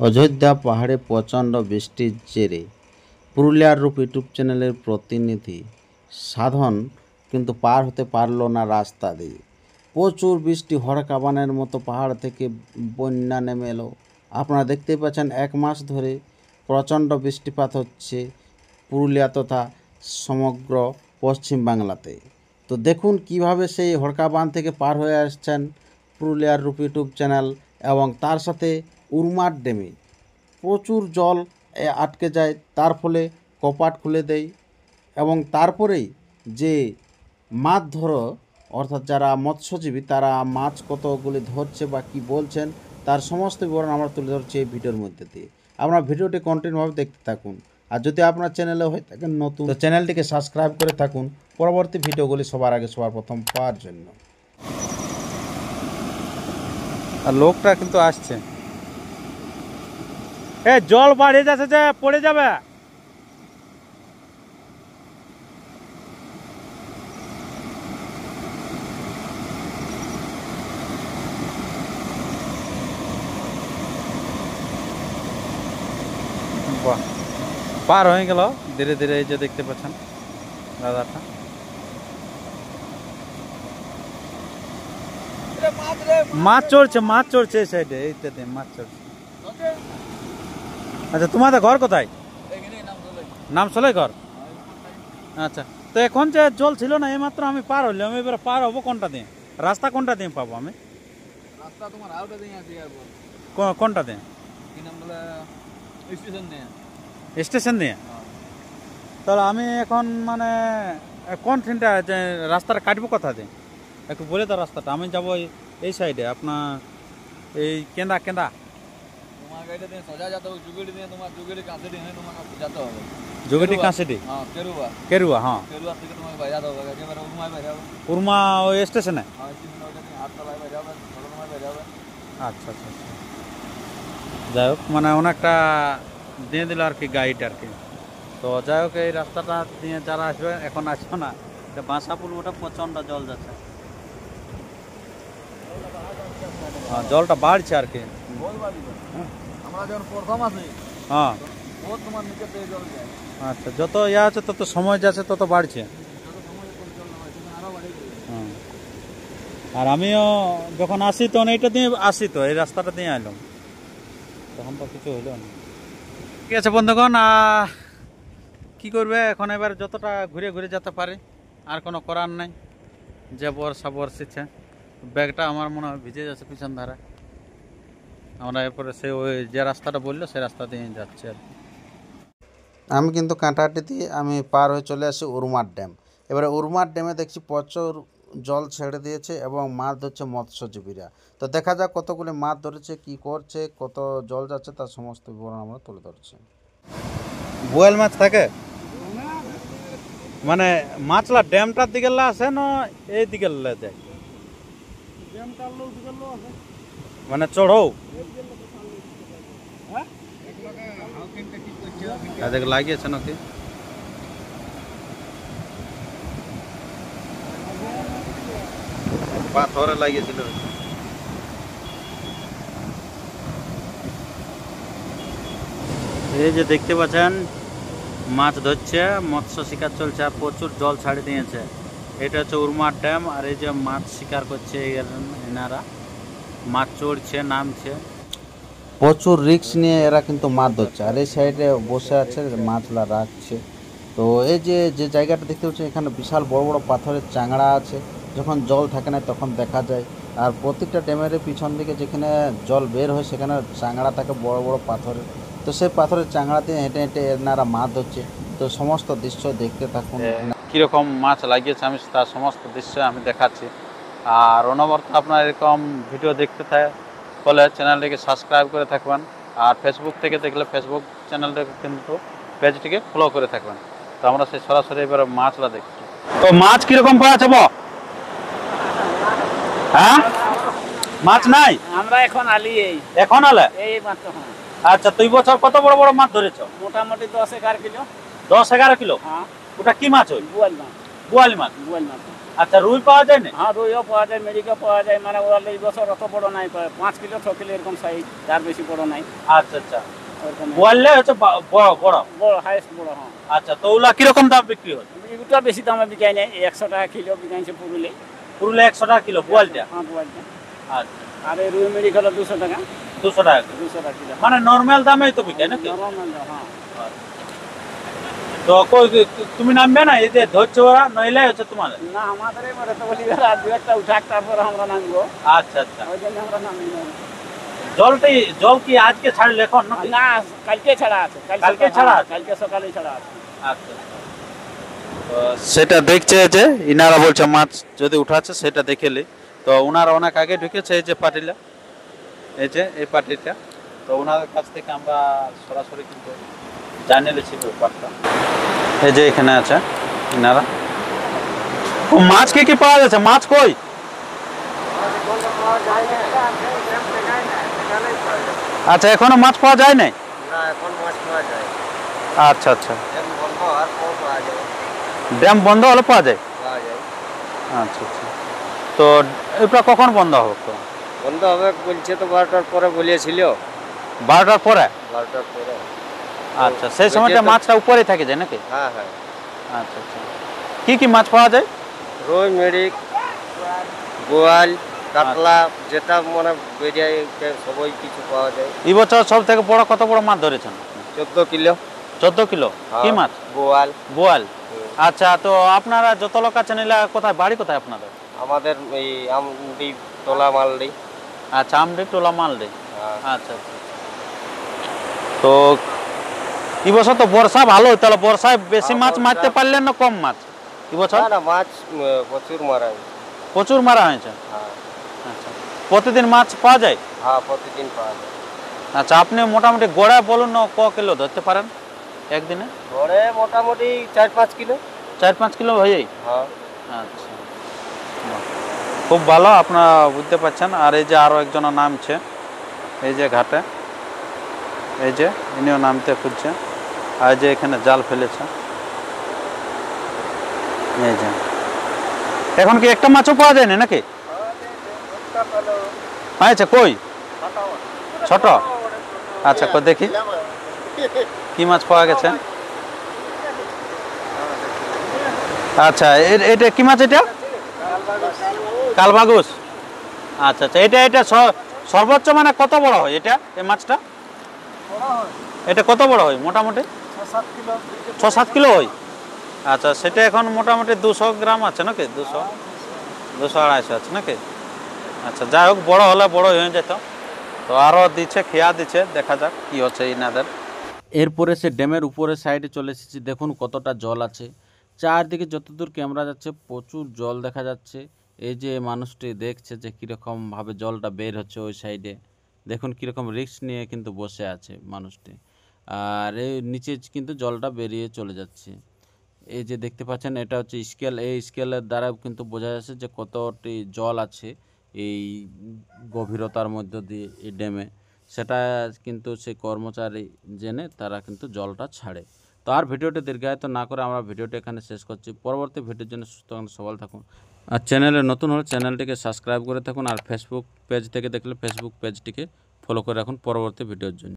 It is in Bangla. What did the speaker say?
অযোধ্যা পাহাড়ে প্রচণ্ড বৃষ্টির জেরে পুরুলিয়ার রূপ ইউটিউব চ্যানেলের প্রতিনিধি সাধন কিন্তু পার হতে পারল না রাস্তা দিয়ে। প্রচুর বৃষ্টি, হড়কাবানের মতো পাহাড় থেকে বন্যা নেমে এলো। আপনারা দেখতেই পাচ্ছেন, 1 মাস ধরে প্রচণ্ড বৃষ্টিপাত হচ্ছে পুরুলিয়া তথা সমগ্র পশ্চিম বাংলাতে। তো দেখুন কিভাবে সেই হড়কাবান থেকে পার হয়ে আসছেন পুরুলিয়ার রূপ ইউটিউব চ্যানেল, এবং তার সাথে উরমার ড্যামে প্রচুর জল আটকে যায়, তার ফলে কপাট খুলে দেয় এবং তারপরেই যে মাছ ধরো অর্থাৎ যারা মৎস্যজীবী তারা মাছ কতগুলি ধরছে বা কী বলছেন তার সমস্ত বিবরণ আমরা তুলে ধরছি এই ভিডিওর মধ্যে দিয়ে। আপনারা ভিডিওটি কন্টিনিউভাবে দেখতে থাকুন, আর যদি আপনার চ্যানেলে হয়ে থাকেন নতুন, তো চ্যানেলটিকে সাবস্ক্রাইব করে থাকুন পরবর্তী ভিডিওগুলি সবার আগে সবার প্রথম পাওয়ার জন্য। আর লোকটা কিন্তু আসছে, এ জল বাড়ে যাচ্ছে যে পড়ে যাবে। পার হয়ে গেল ধীরে ধীরে, এই যে দেখতে পাচ্ছেন দাদাটা। মাছ চড়ছে এই সাইডে, এইটাতে মাছ চড়ছে। আচ্ছা, তোমাদের ঘর কোথায়? নাম চলে ঘর। আচ্ছা, তো এখন যে জল ছিল না, এইমাত্র আমি পার হইলাম, এবার পার হবো কোনটা দিয়ে? রাস্তা কোনটা দিয়ে পাবো আমি? রাস্তা তোমার আউটে দিয়ে আছে এয়ারপোর্ট। কোনটা দিয়ে? কি নাম বলে, স্টেশন দিয়ে। স্টেশন দিয়ে? তাহলে আমি এখন মানে কোন ট্রেনটা যে রাস্তাটা কাটবো কোথা দিয়ে একটু বলে দাও রাস্তাটা। আমি যাবো এই সাইডে, আপনার এই কেন্দা তোমার গাড়িটা দিয়ে সোজা যেতে হবে, জুগিড়ি দিয়ে, তোমার জুগিড়ি কাঁচেডি হয়ে তোমাকে যেতে হবে। জুগিড়ি কাঁচেডি? হ্যাঁ, কেরুয়া। হ্যাঁ, কেরুয়া থেকে তোমাকে বাইরে হবে, একেবারে উরমায় বাইরে হবে। উরমা ওই স্টেশনে? হ্যাঁ, স্টেশনে ওইটা দিয়ে হাততলায় বাইরে হবে, সরলমায় বাইরে হবে। আচ্ছা, যাই হোক, মানে অনেকটা দিয়ে দিল আর কি গাইড আর কি। তো যাই হোক, এই রাস্তাটা দিয়ে যারা আসবে, এখন আসবে না, বাঁসাপুর ওটা প্রচণ্ড জল যাচ্ছে, জলটা বাড়ছে আর কি। আমরা যখন প্রথম আসি, হ্যাঁ, তোমার নিচে পেয়ে জল যায়। আচ্ছা, যত ইয়ে আছে তত সময় যাচ্ছে তত বাড়ছে। আর আমিও যখন আসি তখন এইটা দিয়ে আসি, তো এই রাস্তাটা দিয়ে এলাম, তখন তো কিছু হইল না। ঠিক আছে বন্ধুগণ, কি করবে এখন, এবার যতটা ঘুরে ঘুরে যেতে পারে, আর কোনো করার নাই। যে বর্ষিচ্ছে, ব্যাগটা আমার মনে হয় ভিজে যাচ্ছে পিছন ধারে। আমরা এরপরে সে ওই যে রাস্তাটা বললো সেই রাস্তা দিয়ে যাচ্ছি আর কি। আমি কিন্তু কাঁটাহাটি দিয়ে আমি পার হয়ে চলে আসি উরমার ড্যাম। এবারে উরমার ড্যামে দেখছি প্রচুর জল ছেড়ে দিয়েছে এবং মাছ ধরছে মৎস্যজীবীরা। তো দেখা যাক কতগুলি মাছ ধরেছে, কি করছে, কত জল যাচ্ছে, তার সমস্ত বিবরণ আমরা তুলে ধরছি। বোয়াল মাছ থাকে মানে মাছলা ড্যামটার দিকে আসে না এই দিকে যায়? মানে চড়ো লাগিয়েছে নাকি? পাথরে লাগিয়েছিল। এই যে দেখতে পাচ্ছেন মাছ ধরছে, মৎস্য শিকার চলছে, আর প্রচুর জল ছাড়ি দিয়েছে। এটা হচ্ছে উরমার ড্যাম, আর এই যে মাছ শিকার করছে এনারা, মাছ চড়ছে, নামছে। প্রচুর রিস্ক নিয়ে এরা কিন্তু মাছ ধরছে, আর এই সাইডে বসে আছে মাছলা রাখছে। তো এই যে জায়গাটা দেখতে পাচ্ছেন, এখানে বিশাল বড় বড় পাথরের চাংড়া আছে। যখন জল থাকে না তখন দেখা যায়, আর প্রত্যেকটা ড্যামের পিছন দিকে যেখানে জল বের হয় সেখানে চাংড়া থাকে বড় বড় পাথরের। তো সেই পাথরের চাংড়া দিয়ে হেঁটে হেঁটে এনারা মাছ ধরছে। তো সমস্ত দৃশ্য দেখতে থাকুন। কীরকম মাছ লাগিয়েছে আমি তার সমস্ত দৃশ্য আমি দেখাচ্ছি। আর অনবরত আপনার এরকম ভিডিও দেখতে হলে চ্যানেলটিকে সাবস্ক্রাইব করে থাকবেন, আর ফেসবুক থেকে দেখলে ফেসবুক চ্যানেলটাকে কিন্তু পেজটিকে ফলো করে থাকবেন। তো আমরা সেই সরাসরি এবারে মাছলা দেখছি। তো মাছ কীরকম পাওয়া যাবো? হ্যাঁ, মাছ নাই, আমরা এখন আলি এখন আলে এই মাত্র। আচ্ছা, তুই বছর কত বড় বড় মাছ ধরেছ? মোটামুটি 10-11 কিলো। 10-11 কিলো? হ্যাঁ। ওটা কি মাছ? ওই বোয়াল মাছ। বোয়াল মাছ। আচ্ছা, রুই পাওয়া যায় না? হ্যাঁ রুইও পাওয়া যায়, মেরিকও পাওয়া যায়, মানে ওরা এই বছর অত বড় নাই, 5 কিলো 6 কিলো এরকম সাইজ, তার বেশি বড় নাই। আচ্ছা আচ্ছা, ওরকম বোয়ালে হচ্ছে বড় বড়। বড় হাইস্ট বড়। হ্যাঁ আচ্ছা, তো ওগুলা কিরকম দাম বিক্রি হয়? ওটা বেশি দামে বিকাই নাই, 100 টাকা কিলো বিকাইছে পুরুলে। পুরুলে 100 টাকা কিলো বোয়ালটা? হ্যাঁ বোয়ালটা। আচ্ছা, আর এই রুই মেরিক হলো 200 টাকা। 200 টাকা কিলো। 200 টাকা কিলো। মানে নরমাল দামেই তো বিকায় নাকি? নরমাল দাম, হ্যাঁ। তো তুমি নামবে না, এই যে ধরছো ওরা, নইলে হচ্ছে তোমার? না আমাদের এবারে তো বলি আর দু একটা উঠাক তারপর আমরা নামবো। আচ্ছা আচ্ছা, ওই জন্য আমরা নামি না। জল কি আজকে ছাড়লে এখন নাকি? না কালকে ছাড়া আছে। কালকে ছাড়া আছে? কালকে সকালে ছাড়া আছে। আচ্ছা, সেটা দেখছে যে ইনারা বলছে মাছ যদি উঠাচ্ছে সেটা দেখেলি, তো ওনারা অনেক আগে ঢুকেছে এই যে পাটিলা, এই যে এই পাটিটা, তো ওনাদের কাছ থেকে আমরা সরাসরি কিন্তু জানিয়ে নিয়েছি ব্যাপারটা। এই যে এখানে আছে ইনারা। ও মাছ কি পাওয়া যাচ্ছে? মাছ কই? আচ্ছা, এখনো মাছ পাওয়া যায় নাই? না এখন মাছ পাওয়া যায়, আচ্ছা আচ্ছা, বন্ধ আর পাওয়া যায়, ড্যাম বন্ধ হলে পাওয়া যায়? পাওয়া যায়। আচ্ছা আচ্ছা, তো এটা কখন বন্ধ হবে? তো বন্ধ হবে বলছে তো 12টার পরে বলেছিল। 12টার পরে? 12টার পরে। আচ্ছা, সেই সময়টা মাছটা উপরে থাকে যায় নাকি? হ্যাঁ হ্যাঁ, আচ্ছা আচ্ছা, কি মাছ পাওয়া যায়? রুই মেরিক বোয়াল কাতলা যেটা মানে বেরিয়ে সবই কিছু পাওয়া যায়। এই বছর সব থেকে বড় কত বড় মাছ ধরেছেন? 14 কিলো। 14 কিলো? কি মাছ? বোয়াল। বোয়াল। আচ্ছা, তো আপনারা যত লোক আছেন এলা কোথায়, বাড়ি কোথায় আপনাদের? আমাদের এই আমডি তোলা মালডি। আচ্ছা, আমডি টোলা মালডি। হ্যাঁ। আচ্ছা আচ্ছা, তো এই বছর তো বর্ষা ভালো, তাহলে বর্ষায় বেশি মাছ মারতে পারলেন না কম মাছ এই বছর? না মাছ প্রচুর মারা হয়। প্রচুর মারা হয়েছে? হ্যাঁ। আচ্ছা, প্রতিদিন মাছ পাওয়া যায়? হ্যাঁ প্রতিদিন পাওয়া যায়। আচ্ছা, আপনি মোটামুটি গড়া বলুন না ক কিলো ধরতে পারেন একদিনে? ধরে মোটামুটি 4-5 কিলো। 4-5 কিলো হয়ে যায়? হ্যাঁ। আচ্ছা, বাহ, খুব ভালো, আপনারা বুঝতে পারছেন। আর এই যে আরও একজনের নামছে এই যে ঘাটে, এই যে ইনিও নামতে খুঁজছে, আর যে এখানে জাল ফেলেছে এই যে। এখন কি একটা মাছও পাওয়া যায় না নাকি? আচ্ছা, কই ছোট? আচ্ছা, কই দেখি কি মাছ পাওয়া গেছে। আচ্ছা, এটা কি মাছ? এটা কালবাগুস। আচ্ছা আচ্ছা, এটা সর্বোচ্চ মানে কত বড় হয় এটা, এই মাছটা? এটা কত বড় হয় মোটামুটি? 6-7 কিলো হয়। আচ্ছা, সেটা এখন মোটামুটি 200 গ্রাম আছে নাকি? 200-250 আছে নাকি? আচ্ছা, যাই হোক, বড় হলে বড় হয়ে যেত। তো আরও দিচ্ছে, খেয়া দিচ্ছে, দেখা যাক কি হচ্ছে ইনাদের। এরপরে সে ড্যামের উপরের সাইডে চলে এসেছি। দেখুন কতটা জল আছে, চারদিকে যতদূর ক্যামেরা যাচ্ছে প্রচুর জল দেখা যাচ্ছে। এই যে মানুষটি দেখছে যে কীরকমভাবে জলটা বের হচ্ছে ওই সাইডে, দেখুন কীরকম রিস্ক নিয়ে কিন্তু বসে আছে মানুষটি। আর এই নিচে কিন্তু জলটা বেরিয়ে চলে যাচ্ছে। এই যে দেখতে পাচ্ছেন, এটা হচ্ছে স্কেল, এই স্কেলের দ্বারা কিন্তু বোঝা যাচ্ছে যে কতটি জল আছে এই গভীরতার মধ্য দিয়ে এই ড্যামে। সেটা কিন্তু সেই কর্মচারী জেনে তারা কিন্তু জলটা ছাড়ে। তো আর ভিডিওটি দীর্ঘায়িত না করে আমরা ভিডিওটি এখানে শেষ করছি। পরবর্তী ভিডিওর জন্য সুস্থ থাকুন, সবল থাকুন। আর চ্যানেলে নতুন হলে চ্যানেলটিকে সাবস্ক্রাইব করে থাকুন। আর ফেসবুক পেজ থেকে দেখলে ফেসবুক পেজটিকে ফলো করে রাখুন পরবর্তী ভিডিওর জন্য।